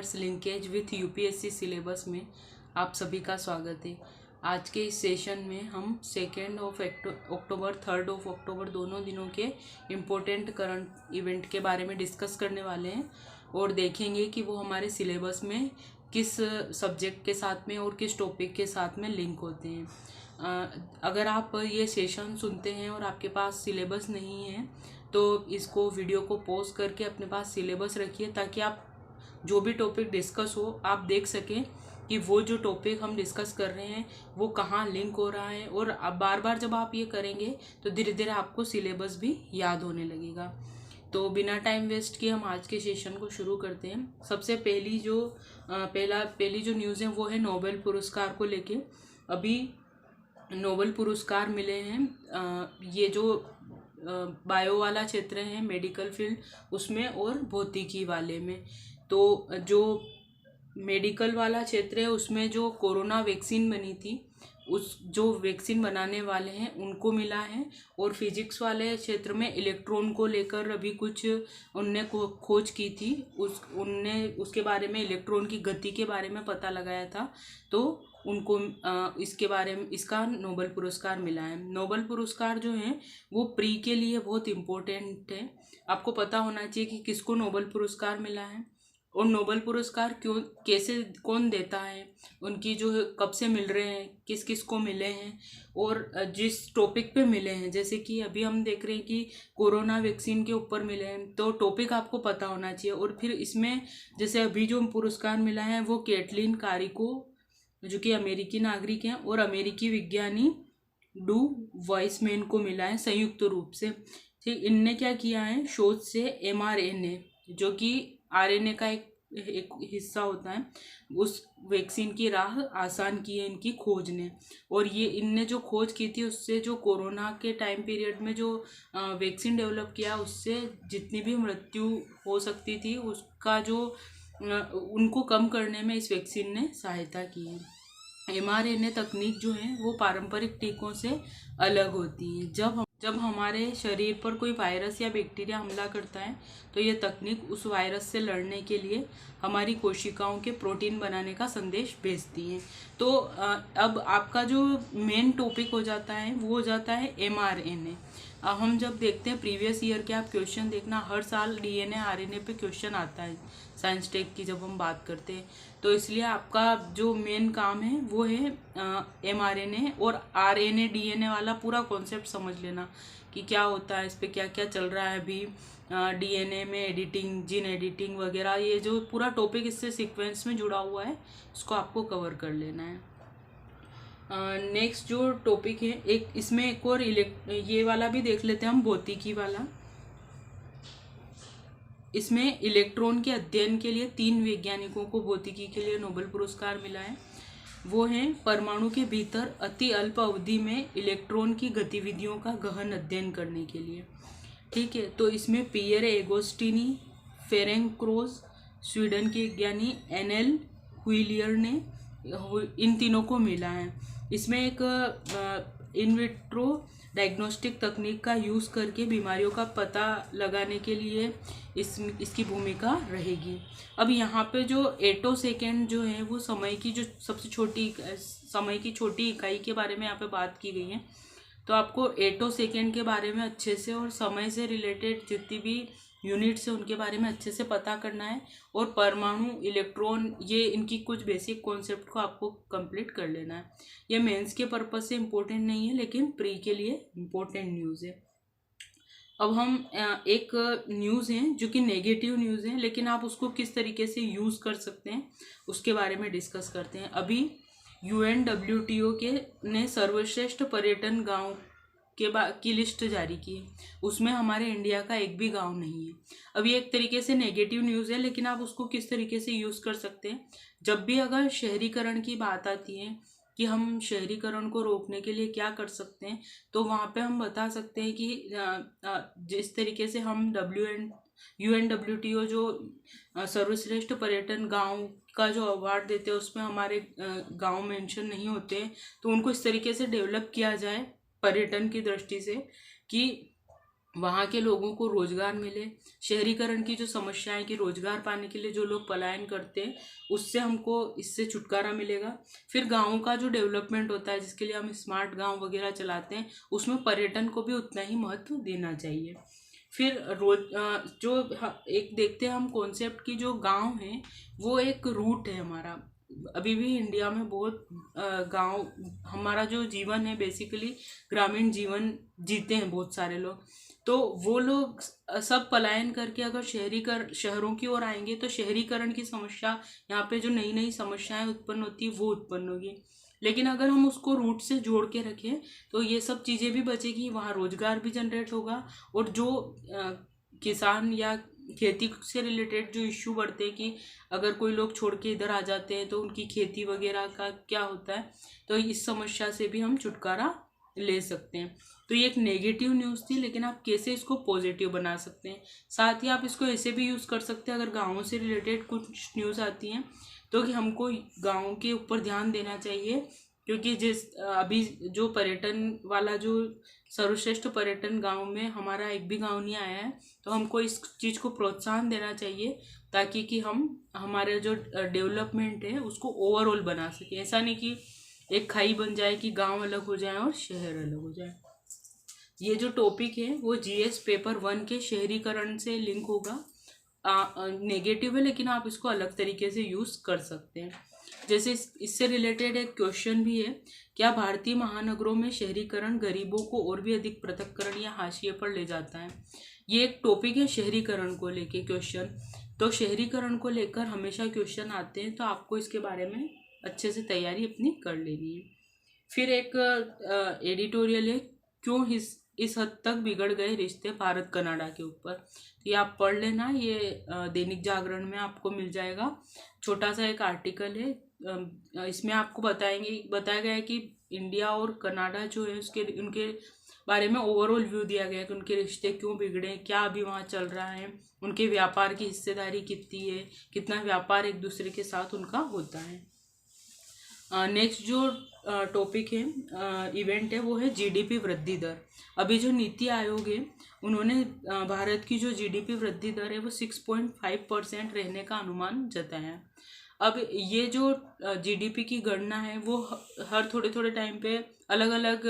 Commerce linkage with UPSC syllabus में आप सभी का स्वागत है। आज के इस सेशन में हम 2 अक्टूबर 3 अक्टूबर दोनों दिनों के इम्पोर्टेंट करंट इवेंट के बारे में डिस्कस करने वाले हैं और देखेंगे कि वो हमारे सिलेबस में किस सब्जेक्ट के साथ में और किस टॉपिक के साथ में लिंक होते हैं। अगर आप ये सेशन सुनते हैं और आपके पास सिलेबस नहीं है तो इसको वीडियो को पॉज करके अपने पास सिलेबस रखिए ताकि आप जो भी टॉपिक डिस्कस हो आप देख सकें कि वो जो टॉपिक हम डिस्कस कर रहे हैं वो कहाँ लिंक हो रहा है। और अब बार बार जब आप ये करेंगे तो धीरे धीरे आपको सिलेबस भी याद होने लगेगा। तो बिना टाइम वेस्ट किए हम आज के सेशन को शुरू करते हैं। सबसे पहली जो न्यूज़ है वो है नोबेल पुरस्कार को लेके। अभी नोबेल पुरस्कार मिले हैं ये जो बायो वाला क्षेत्र है, मेडिकल फील्ड उसमें और भौतिकी वाले में। तो जो मेडिकल वाला क्षेत्र है उसमें जो कोरोना वैक्सीन बनी थी उस जो वैक्सीन बनाने वाले हैं उनको मिला है। और फिजिक्स वाले क्षेत्र में इलेक्ट्रॉन को लेकर अभी कुछ उनने खोज की थी, उनने उसके बारे में इलेक्ट्रॉन की गति के बारे में पता लगाया था, तो उनको इसके बारे में इसका नोबेल पुरस्कार मिला है। नोबेल पुरस्कार जो है वो प्री के लिए बहुत इम्पोर्टेंट है। आपको पता होना चाहिए कि किसको नोबेल पुरस्कार मिला है और नोबेल पुरस्कार क्यों, कैसे, कौन देता है, उनकी जो कब से मिल रहे हैं, किस किस को मिले हैं और जिस टॉपिक पे मिले हैं। जैसे कि अभी हम देख रहे हैं कि कोरोना वैक्सीन के ऊपर मिले हैं, तो टॉपिक आपको पता होना चाहिए। और फिर इसमें जैसे अभी जो पुरस्कार मिला है वो कैटलिन कारिको जो कि अमेरिकी नागरिक हैं और अमेरिकी विज्ञानी डू वाइसमैन को मिला है संयुक्त रूप से। ठीक, इनने क्या किया है, शोध से mRNA जो कि आरएनए का एक हिस्सा होता है, उस वैक्सीन की राह आसान की है इनकी खोज ने। और ये इनने जो खोज की थी उससे जो कोरोना के टाइम पीरियड में जो वैक्सीन डेवलप किया उससे जितनी भी मृत्यु हो सकती थी उसका जो उनको कम करने में इस वैक्सीन ने सहायता की है। mRNA तकनीक जो है वो पारंपरिक टीकों से अलग होती है। जब हमारे शरीर पर कोई वायरस या बैक्टीरिया हमला करता है तो ये तकनीक उस वायरस से लड़ने के लिए हमारी कोशिकाओं के प्रोटीन बनाने का संदेश भेजती है। तो अब आपका जो मेन टॉपिक हो जाता है वो हो जाता है mRNA। हम जब देखते हैं प्रीवियस ईयर के आप क्वेश्चन देखना, हर साल डीएनए आरएनए पे क्वेश्चन आता है साइंस टेक की जब हम बात करते हैं। तो इसलिए आपका जो मेन काम है वो है mRNA और आरएनए डीएनए वाला पूरा कॉन्सेप्ट समझ लेना कि क्या होता है, इस पे क्या क्या चल रहा है अभी डीएनए में एडिटिंग, जीन एडिटिंग वगैरह, ये जो पूरा टॉपिक इससे सीक्वेंस में जुड़ा हुआ है उसको आपको कवर कर लेना है। नेक्स्ट जो टॉपिक है इसमें एक और ये वाला भी देख लेते हैं हम, भौतिकी वाला। इसमें इलेक्ट्रॉन के अध्ययन के लिए 3 वैज्ञानिकों को भौतिकी के लिए नोबेल पुरस्कार मिला है। वो हैं परमाणु के भीतर अति अल्प अवधि में इलेक्ट्रॉन की गतिविधियों का गहन अध्ययन करने के लिए। ठीक है, तो इसमें पियर एगोस्टिनी, फेरेंक क्रोज, स्वीडन के विज्ञानी एनएल हुइलियर ने इन तीनों को मिला है। इसमें एक इन विट्रो डायग्नोस्टिक तकनीक का यूज़ करके बीमारियों का पता लगाने के लिए इसकी भूमिका रहेगी। अब यहाँ पे जो एटो सेकेंड जो है वो समय की जो सबसे छोटी इकाई के बारे में यहाँ पे बात की गई है। तो आपको एटो सेकेंड के बारे में अच्छे से और समय से रिलेटेड जितनी भी यूनिट्स है उनके बारे में अच्छे से पता करना है। और परमाणु, इलेक्ट्रॉन, ये इनकी कुछ बेसिक कॉन्सेप्ट को आपको कंप्लीट कर लेना है। ये मेंस के पर्पस से इम्पोर्टेंट नहीं है लेकिन प्री के लिए इम्पोर्टेंट न्यूज़ है। अब हम एक न्यूज़ है जो कि नेगेटिव न्यूज़ है लेकिन आप उसको किस तरीके से यूज़ कर सकते हैं उसके बारे में डिस्कस करते हैं। अभी UNWTO ने सर्वश्रेष्ठ पर्यटन गांव की लिस्ट जारी की है, उसमें हमारे इंडिया का एक भी गांव नहीं है। अब ये एक तरीके से नेगेटिव न्यूज़ है लेकिन आप उसको किस तरीके से यूज़ कर सकते हैं। जब भी अगर शहरीकरण की बात आती है कि हम शहरीकरण को रोकने के लिए क्या कर सकते हैं, तो वहाँ पे हम बता सकते हैं कि जिस तरीके से हम UNWTO जो सर्वश्रेष्ठ पर्यटन गांव का जो अवार्ड देते हैं उसमें हमारे गांव मेंशन नहीं होते, तो उनको इस तरीके से डेवलप किया जाए पर्यटन की दृष्टि से कि वहाँ के लोगों को रोजगार मिले। शहरीकरण की जो समस्याएं कि रोजगार पाने के लिए जो लोग पलायन करते हैं, उससे हमको इससे छुटकारा मिलेगा। फिर गाँव का जो डेवलपमेंट होता है, जिसके लिए हम स्मार्ट गांव वगैरह चलाते हैं, उसमें पर्यटन को भी उतना ही महत्व देना चाहिए। फिर एक देखते हैं हम कॉन्सेप्ट की, जो गांव है वो एक रूट है हमारा। अभी भी इंडिया में बहुत गांव, हमारा जो जीवन है बेसिकली ग्रामीण जीवन जीते हैं बहुत सारे लोग। तो वो लोग सब पलायन करके अगर शहरों की ओर आएंगे तो शहरीकरण की समस्या, यहाँ पे जो नई नई समस्याएं उत्पन्न होती है वो उत्पन्न होगी। लेकिन अगर हम उसको रूट से जोड़ के रखें तो ये सब चीज़ें भी बचेगी, वहाँ रोजगार भी जनरेट होगा। और जो किसान या खेती से रिलेटेड जो इश्यू बढ़ते हैं कि अगर कोई लोग छोड़ के इधर आ जाते हैं तो उनकी खेती वगैरह का क्या होता है, तो इस समस्या से भी हम छुटकारा ले सकते हैं। तो ये एक नेगेटिव न्यूज़ थी, लेकिन आप कैसे इसको पॉजिटिव बना सकते हैं। साथ ही आप इसको ऐसे भी यूज़ कर सकते हैं, अगर गाँव से रिलेटेड कुछ न्यूज़ आती हैं तो कि हमको गाँव के ऊपर ध्यान देना चाहिए, क्योंकि अभी जो पर्यटन वाला जो सर्वश्रेष्ठ पर्यटन गांव में हमारा एक भी गांव नहीं आया है, तो हमको इस चीज़ को प्रोत्साहन देना चाहिए, ताकि कि हम हमारे जो डेवलपमेंट है उसको ओवरऑल बना सकें। ऐसा नहीं कि एक खाई बन जाए कि गांव अलग हो जाए और शहर अलग हो जाए। ये जो टॉपिक है वो जीएस पेपर 1 के शहरीकरण से लिंक होगा। नेगेटिव है, लेकिन आप इसको अलग तरीके से यूज़ कर सकते हैं। जैसे इससे रिलेटेड एक क्वेश्चन भी है, क्या भारतीय महानगरों में शहरीकरण गरीबों को और भी अधिक पृथक्करण या हाशिए पर ले जाता है? ये एक टॉपिक है शहरीकरण को लेके क्वेश्चन। तो शहरीकरण को लेकर हमेशा क्वेश्चन आते हैं, तो आपको इसके बारे में अच्छे से तैयारी अपनी कर लेनी है। फिर एक एडिटोरियल है, क्यों इस हद तक बिगड़ गए रिश्ते भारत कनाडा के ऊपर। तो ये आप पढ़ लेना, ये दैनिक जागरण में आपको मिल जाएगा। छोटा सा एक आर्टिकल है, इसमें आपको बताया गया है कि इंडिया और कनाडा जो है उनके बारे में ओवरऑल व्यू दिया गया है कि उनके रिश्ते क्यों बिगड़े, क्या अभी वहाँ चल रहा है, उनके व्यापार की हिस्सेदारी कितनी है, कितना व्यापार एक दूसरे के साथ उनका होता है। नेक्स्ट जो टॉपिक है, इवेंट है, वो है जीडीपी वृद्धि दर। अभी जो नीति आयोग है उन्होंने भारत की जो जीडीपी वृद्धि दर है वो 6.5% रहने का अनुमान जताया है। अब ये जो जीडीपी की गणना है वो हर थोड़े थोड़े टाइम पे अलग अलग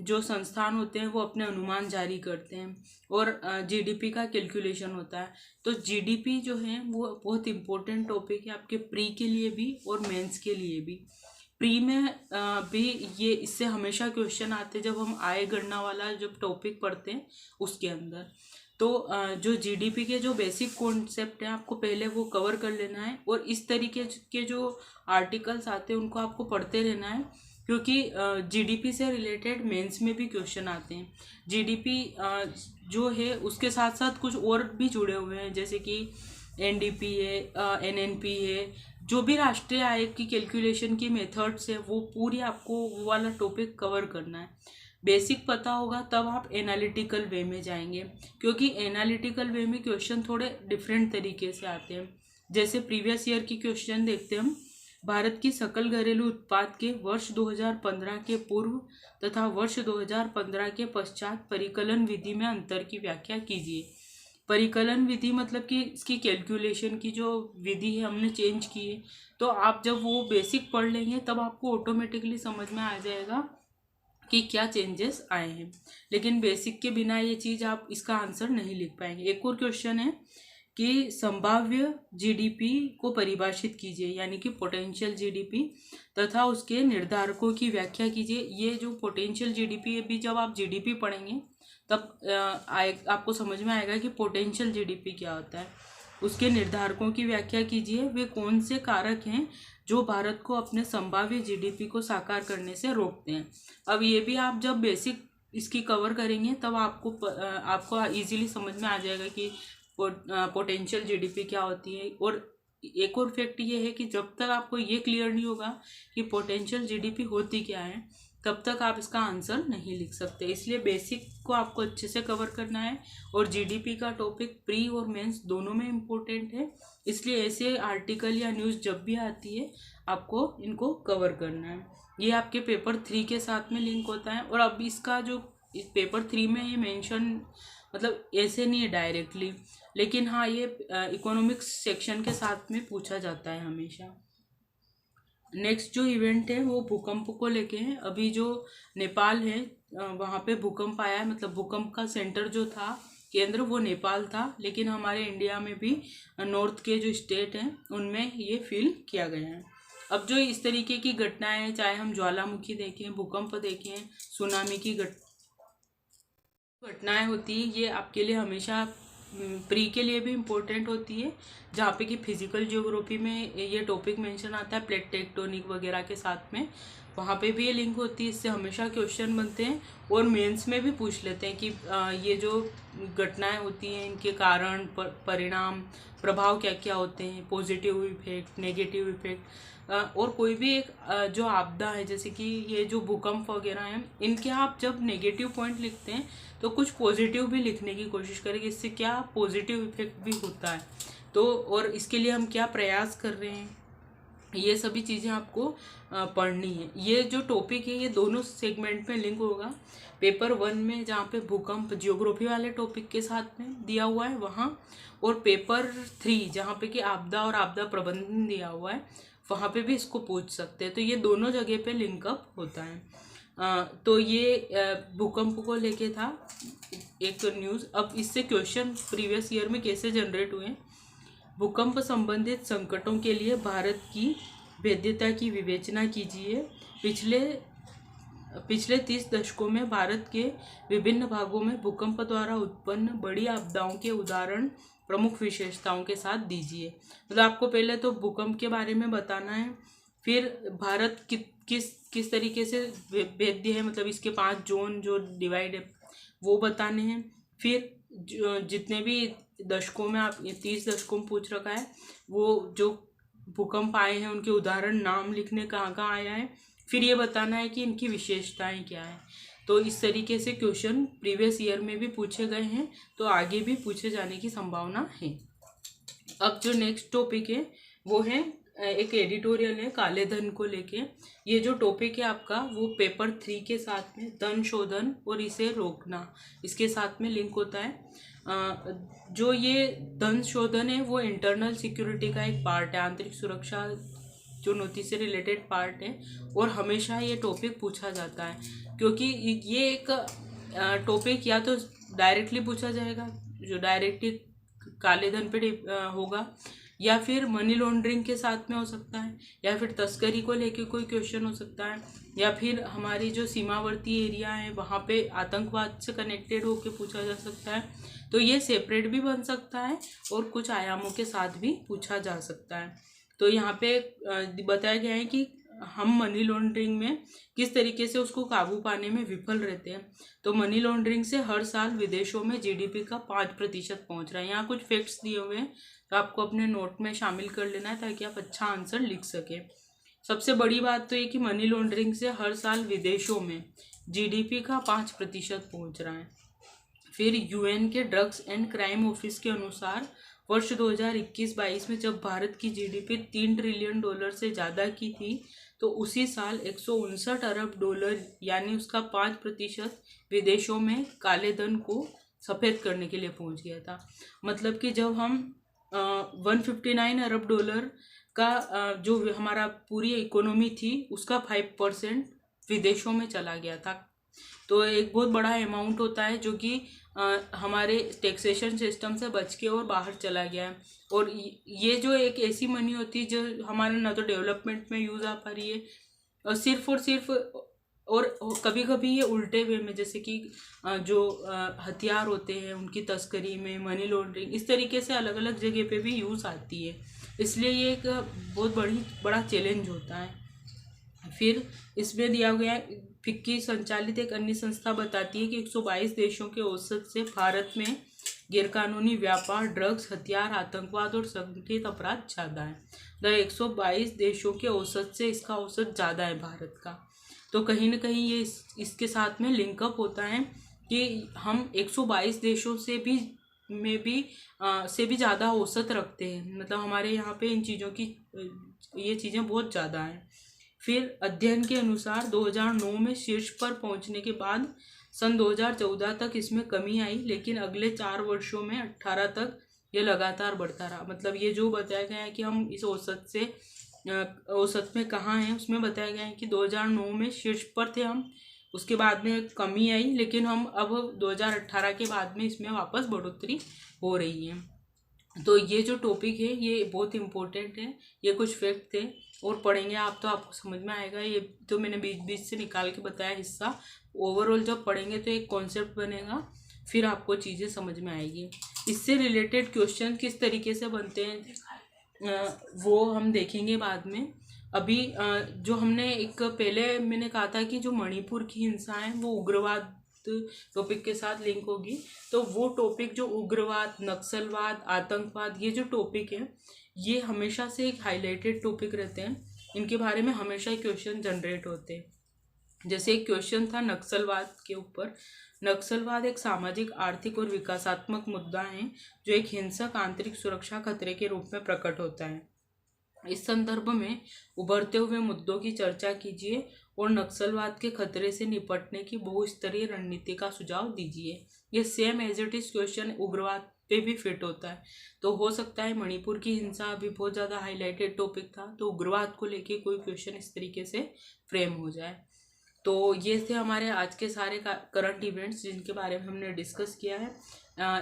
जो संस्थान होते हैं वो अपने अनुमान जारी करते हैं, और जीडीपी का कैलकुलेशन होता है। तो जीडीपी जो है वो बहुत इम्पोर्टेंट टॉपिक है आपके प्री के लिए भी और मेंस के लिए भी। प्री में भी ये इससे हमेशा क्वेश्चन आते हैं जब हम आय गणना वाला जब टॉपिक पढ़ते हैं उसके अंदर। तो जो जीडीपी के जो बेसिक कॉन्सेप्ट हैं आपको पहले वो कवर कर लेना है, और इस तरीके के जो आर्टिकल्स आते हैं उनको आपको पढ़ते रहना है, क्योंकि जीडीपी से रिलेटेड मेंस में भी क्वेश्चन आते हैं। जीडीपी जो है उसके साथ साथ कुछ और भी जुड़े हुए हैं, जैसे कि एनडीपी है, एनएनपी है, जो भी राष्ट्रीय आय की कैलकुलेशन की मेथड्स है वो पूरी आपको वो वाला टॉपिक कवर करना है। बेसिक पता होगा तब आप एनालिटिकल वे में जाएंगे, क्योंकि एनालिटिकल वे में क्वेश्चन थोड़े डिफरेंट तरीके से आते हैं। जैसे प्रीवियस ईयर की क्वेश्चन देखते हैं हम, भारत की सकल घरेलू उत्पाद के वर्ष 2015 के पूर्व तथा वर्ष 2015 के पश्चात परिकलन विधि में अंतर की व्याख्या कीजिए। परिकलन विधि मतलब कि इसकी कैलकुलेशन की जो विधि है हमने चेंज की है। तो आप जब वो बेसिक पढ़ लेंगे तब आपको ऑटोमेटिकली समझ में आ जाएगा कि क्या चेंजेस आए हैं, लेकिन बेसिक के बिना ये चीज़ आप इसका आंसर नहीं लिख पाएंगे। एक और क्वेश्चन है कि संभाव्य जीडीपी को परिभाषित कीजिए, यानी कि पोटेंशियल जीडीपी तथा उसके निर्धारकों की व्याख्या कीजिए। ये जो पोटेंशियल जीडीपी है, भी जब आप जीडीपी पढ़ेंगे तब आपको समझ में आएगा कि पोटेंशियल जीडीपी क्या होता है। उसके निर्धारकों की व्याख्या कीजिए, वे कौन से कारक हैं जो भारत को अपने संभाव्य जीडीपी को साकार करने से रोकते हैं। अब ये भी आप जब बेसिक इसकी कवर करेंगे तब आपको इजीली समझ में आ जाएगा कि पोटेंशियल जीडीपी क्या होती है। और एक और फैक्ट ये है कि जब तक आपको ये क्लियर नहीं होगा कि पोटेंशियल जीडीपी होती क्या है, तब तक आप इसका आंसर नहीं लिख सकते। इसलिए बेसिक को आपको अच्छे से कवर करना है, और जीडीपी का टॉपिक प्री और मेंस दोनों में इम्पोर्टेंट है। इसलिए ऐसे आर्टिकल या न्यूज़ जब भी आती है आपको इनको कवर करना है। ये आपके पेपर 3 के साथ में लिंक होता है। और अब इसका जो इस पेपर 3 में ये मेंशन मतलब ऐसे नहीं है डायरेक्टली, लेकिन हाँ ये इकोनॉमिक्स सेक्शन के साथ में पूछा जाता है हमेशा। नेक्स्ट जो इवेंट है वो भूकंप को लेके है। अभी जो नेपाल है वहाँ पे भूकंप आया है, मतलब भूकंप का सेंटर जो था, केंद्र, वो नेपाल था, लेकिन हमारे इंडिया में भी नॉर्थ के जो स्टेट हैं उनमें ये फील किया गया है। अब जो इस तरीके की घटनाएं, चाहे हम ज्वालामुखी देखें, भूकंप देखें, सुनामी की घटनाएं होती है, ये आपके लिए हमेशा प्री के लिए भी इम्पोर्टेंट होती है, जहाँ पे कि फिजिकल जियोग्राफी में ये टॉपिक मेंशन आता है प्लेट टेक्टोनिक वगैरह के साथ में, वहाँ पे भी ये लिंक होती है, इससे हमेशा क्वेश्चन बनते हैं। और मेंस में भी पूछ लेते हैं कि ये जो घटनाएं होती हैं इनके कारण, परिणाम, प्रभाव क्या क्या होते हैं, पॉजिटिव इफेक्ट, नेगेटिव इफेक्ट। और कोई भी एक जो आपदा है, जैसे कि ये जो भूकंप वगैरह हैं, इनके आप जब नेगेटिव पॉइंट लिखते हैं तो कुछ पॉजिटिव भी लिखने की कोशिश करेंगे, इससे क्या पॉजिटिव इफेक्ट भी होता है, तो और इसके लिए हम क्या प्रयास कर रहे हैं, ये सभी चीज़ें आपको पढ़नी है। ये जो टॉपिक है ये दोनों सेगमेंट में लिंक होगा। पेपर 1 में जहाँ पे भूकंप जियोग्राफी वाले टॉपिक के साथ में दिया हुआ है वहाँ, और पेपर 3 जहाँ पे कि आपदा और आपदा प्रबंधन दिया हुआ है, वहाँ पे भी इसको पूछ सकते हैं। तो ये दोनों जगह पे लिंकअप होता है। तो ये भूकंप को लेके था एक न्यूज़। अब इससे क्वेश्चन प्रीवियस ईयर में कैसे जनरेट हुए। भूकंप संबंधित संकटों के लिए भारत की वैधता की विवेचना कीजिए। पिछले 30 दशकों में भारत के विभिन्न भागों में भूकंप द्वारा उत्पन्न बड़ी आपदाओं के उदाहरण प्रमुख विशेषताओं के साथ दीजिए। मतलब आपको पहले तो भूकंप के बारे में बताना है, फिर भारत किस तरीके से भेद्य है, मतलब इसके 5 जोन जो डिवाइड है वो बताने हैं। फिर जितने भी दशकों में, आप 30 दशकों में पूछ रखा है, वो जो भूकंप आए हैं उनके उदाहरण नाम लिखने कहाँ कहाँ आया है, फिर ये बताना है कि इनकी विशेषताएं क्या है। तो इस तरीके से क्वेश्चन प्रीवियस ईयर में भी पूछे गए हैं, तो आगे भी पूछे जाने की संभावना है। अब जो नेक्स्ट टॉपिक है वो है एक एडिटोरियल है काले धन को लेके। ये जो टॉपिक है आपका वो पेपर 3 के साथ में धन शोधन और इसे रोकना, इसके साथ में लिंक होता है। जो ये धन शोधन है वो इंटरनल सिक्योरिटी का एक पार्ट है, आंतरिक सुरक्षा चुनौती से रिलेटेड पार्ट है, और हमेशा ये टॉपिक पूछा जाता है, क्योंकि ये एक टॉपिक या तो डायरेक्टली पूछा जाएगा, जो डायरेक्टली काले धन पे होगा, या फिर मनी लॉन्ड्रिंग के साथ में हो सकता है, या फिर तस्करी को लेके कोई क्वेश्चन हो सकता है, या फिर हमारी जो सीमावर्ती एरिया है वहाँ पे आतंकवाद से कनेक्टेड होके पूछा जा सकता है। तो ये सेपरेट भी बन सकता है और कुछ आयामों के साथ भी पूछा जा सकता है। तो यहाँ पे बताया गया है कि हम मनी लॉन्ड्रिंग में किस तरीके से उसको काबू पाने में विफल रहते हैं। तो मनी लॉन्ड्रिंग से हर साल विदेशों में जीडीपी का 5% पहुँच रहा है। यहाँ कुछ फैक्ट्स दिए हुए हैं, तो आपको अपने नोट में शामिल कर लेना है ताकि आप अच्छा आंसर लिख सकें। सबसे बड़ी बात तो ये कि मनी लॉन्ड्रिंग से हर साल विदेशों में जीडीपी का 5% पहुँच रहा है। फिर यूएन के ड्रग्स एंड क्राइम ऑफिस के अनुसार वर्ष 2021-22 में जब भारत की जीडीपी $3 ट्रिलियन से ज़्यादा की थी, तो उसी साल 159 अरब डॉलर यानी उसका 5% विदेशों में काले धन को सफ़ेद करने के लिए पहुंच गया था। मतलब कि जब हम 159 अरब डॉलर का जो हमारा पूरी इकोनॉमी थी उसका 5% विदेशों में चला गया था। तो एक बहुत बड़ा अमाउंट होता है जो कि हमारे टैक्सेशन सिस्टम से बच के और बाहर चला गया है। और ये जो एक ऐसी मनी होती है जो हमारे ना तो डेवलपमेंट में यूज़ आ पा रही है, और सिर्फ और कभी कभी ये उल्टे वे में, जैसे कि जो हथियार होते हैं उनकी तस्करी में, मनी लॉन्ड्रिंग, इस तरीके से अलग अलग जगह पे भी यूज़ आती है। इसलिए ये एक बहुत बड़ा चैलेंज होता है। फिर इसमें दिया गया फिक्की संचालित एक अन्य संस्था बताती है कि 122 देशों के औसत से भारत में गैरकानूनी व्यापार, ड्रग्स, हथियार, आतंकवाद और संगठित अपराध ज़्यादा है। 122 देशों के औसत से इसका औसत ज़्यादा है भारत का। तो कहीं ना कहीं ये इसके साथ में लिंकअप होता है कि हम 122 देशों से भी ज़्यादा औसत रखते हैं। मतलब हमारे यहाँ पे इन चीज़ों की ये चीज़ें बहुत ज़्यादा हैं। फिर अध्ययन के अनुसार 2009 में शीर्ष पर पहुंचने के बाद सन 2014 तक इसमें कमी आई, लेकिन अगले 4 वर्षों में 18 तक ये लगातार बढ़ता रहा। मतलब ये जो बताया गया है कि हम इस औसत में कहाँ हैं, उसमें बताया गया है कि 2009 में शीर्ष पर थे हम, उसके बाद में कमी आई, लेकिन हम अब 2018 के बाद में इसमें वापस बढ़ोतरी हो रही है। तो ये जो टॉपिक है ये बहुत इम्पोर्टेंट है। ये कुछ फैक्ट थे और पढ़ेंगे आप तो आपको समझ में आएगा। ये तो मैंने बीच बीच से निकाल के बताया हिस्सा। ओवरऑल जब पढ़ेंगे तो एक कॉन्सेप्ट बनेगा, फिर आपको चीज़ें समझ में आएगी। इससे रिलेटेड क्वेश्चन किस तरीके से बनते हैं वो हम देखेंगे बाद में। अभी जो हमने एक पहले मैंने कहा था कि जो मणिपुर की हिंसा है वो उग्रवाद टॉपिक के साथ लिंक होगी, तो वो टॉपिक जो उग्रवाद, नक्सलवाद, आतंकवाद, ये जो टॉपिक है ये हमेशा से एक हाईलाइटेड टॉपिक रहते हैं। इनके बारे में हमेशा क्वेश्चन जनरेट होते हैं। जैसे एक क्वेश्चन था नक्सलवाद के ऊपर। नक्सलवाद एक सामाजिक, आर्थिक और विकासात्मक मुद्दा है जो एक हिंसक आंतरिक सुरक्षा खतरे के रूप में प्रकट होता है। इस संदर्भ में उभरते हुए मुद्दों की चर्चा कीजिए और नक्सलवाद के खतरे से निपटने की बहुस्तरीय रणनीति का सुझाव दीजिए। ये same as it is question उग्रवाद पे भी फिट होता है। तो हो सकता है मणिपुर की हिंसा अभी बहुत ज़्यादा हाईलाइटेड टॉपिक था, तो उग्रवाद को लेके कोई क्वेश्चन इस तरीके से फ्रेम हो जाए। तो ये थे हमारे आज के सारे करंट इवेंट्स जिनके बारे में हमने डिस्कस किया है।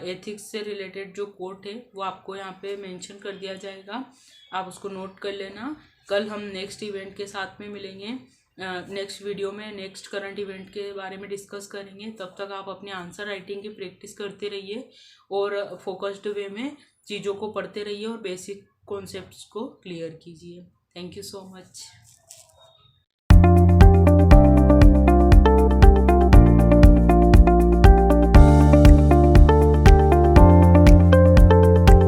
एथिक्स से रिलेटेड जो कोट है वो आपको यहाँ पे मेंशन कर दिया जाएगा, आप उसको नोट कर लेना। कल हम नेक्स्ट इवेंट के साथ में मिलेंगे। नेक्स्ट वीडियो में नेक्स्ट करंट इवेंट के बारे में डिस्कस करेंगे। तब तक आप अपने आंसर राइटिंग की प्रैक्टिस करते रहिए और फोकस्ड वे में चीज़ों को पढ़ते रहिए और बेसिक कॉन्सेप्ट्स को क्लियर कीजिए। Thank you so much.